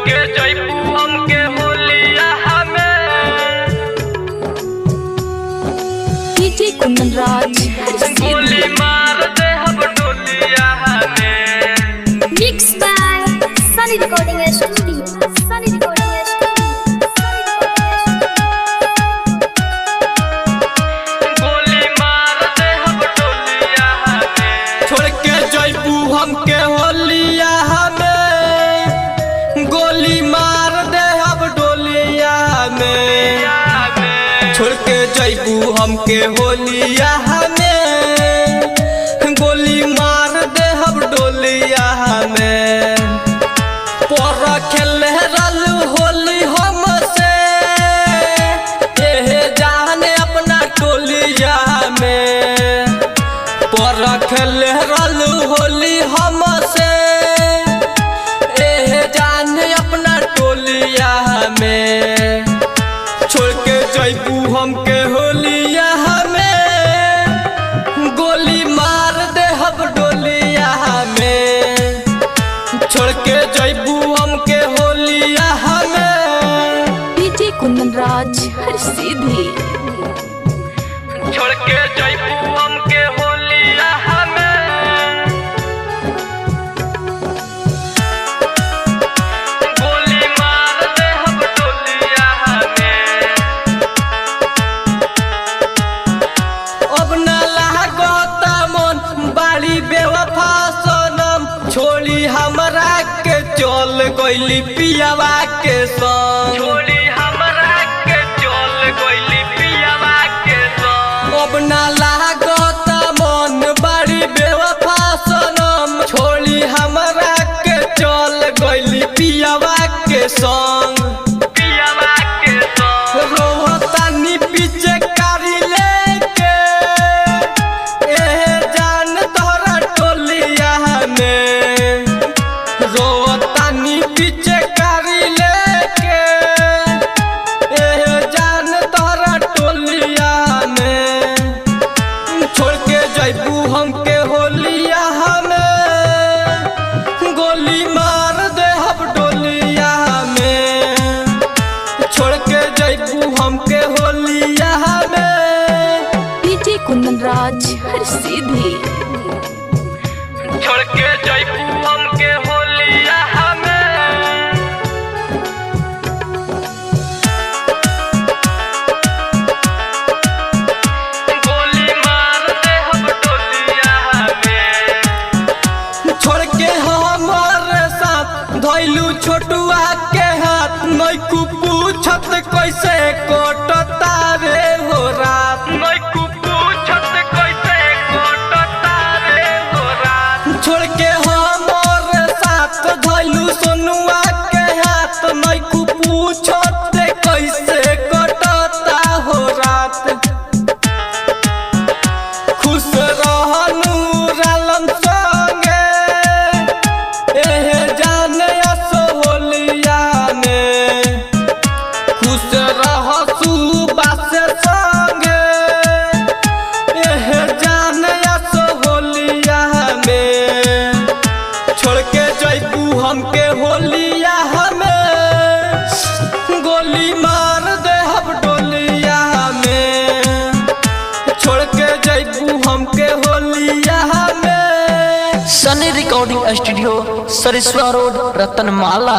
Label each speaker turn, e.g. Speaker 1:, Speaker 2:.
Speaker 1: के जइबू हमके होलिया हमें
Speaker 2: डीजे कुंदन राज
Speaker 1: गोली मार दे हम डोलिया हमें।
Speaker 2: Mix by Sunny recording studio Sunny recording
Speaker 1: गोली मार दे हम डोलिया हमें। छोड़ के जइबू हमके होलिया हमें गोली मार दे हम डोलिया हमें। छोड़ के जइबू हमके होलिया हमें गोली मार दे हम डोलिया हमें। पर खेल रल होली हमसे एहे जाने अपना टोलिया में। पर खेल रल होली हमसे एहे जाने अपना टोलिया में। छोड़ के जइबू हमके होलिया हमें गोली मार दे हम डोलिया हमें। छोड़ के जइबू हमके होलिया हमें।
Speaker 2: डीजे कुंदन राज हर सीधी
Speaker 1: छोड़ के जइबू हमके होलिया हमें गोली मार दे हम डोलिया हमें। अब न लागता मन बाड़ी बेवफा सनम छोड़ी हमरा के चल गइली पियावा के संग। छोड़ी हमरा के चल गइली पियावा के संग। अब न लागता मन बाड़ी बेवफा सनम छोड़ी हमरा के चल गइली पियावा के संग। पियावा के संग रोहतानी पीछे कारी लेके एहे जान तोहरा टोलिया में। रोहतानी पीछे कारी लेके एहे जान तोहरा टोलिया में। छोड़ के जइबू हमके होलिया हमें गोली मार दे हम डोलिया में। छोड़ के जइबू हमके होलिया हमें।
Speaker 2: डीजे कुंदन राज हर सीधी
Speaker 1: छोड़ के जइबू हमके होलिया हमें गोली मार दे हम डोलिया हमें। छोड़ के हमारे साथ धइलू छोटुआ के हाथ नइकू पूछत कैसे कटता रे हो रात। नइकू पूछत कैसे कटता रे हो रात। छोड़ के हमारे साथ धइलू सोनुआ के हाथ नइकू पूछत कैसे कटता हो रात। खुश रहनु रालम संगे एहे जाने असो होलिया में। खुश रहसु बासे संगे एहे जाने असो होलिया में। छोड़ के जइबू हमके होलिया हमें गोली मार दे हम डोलिया में। छोड़ के जइबू हमके होलिया हमें।
Speaker 3: सनी रिकॉर्डिंग स्टूडियो सरिस्वा रोड रतनमाला।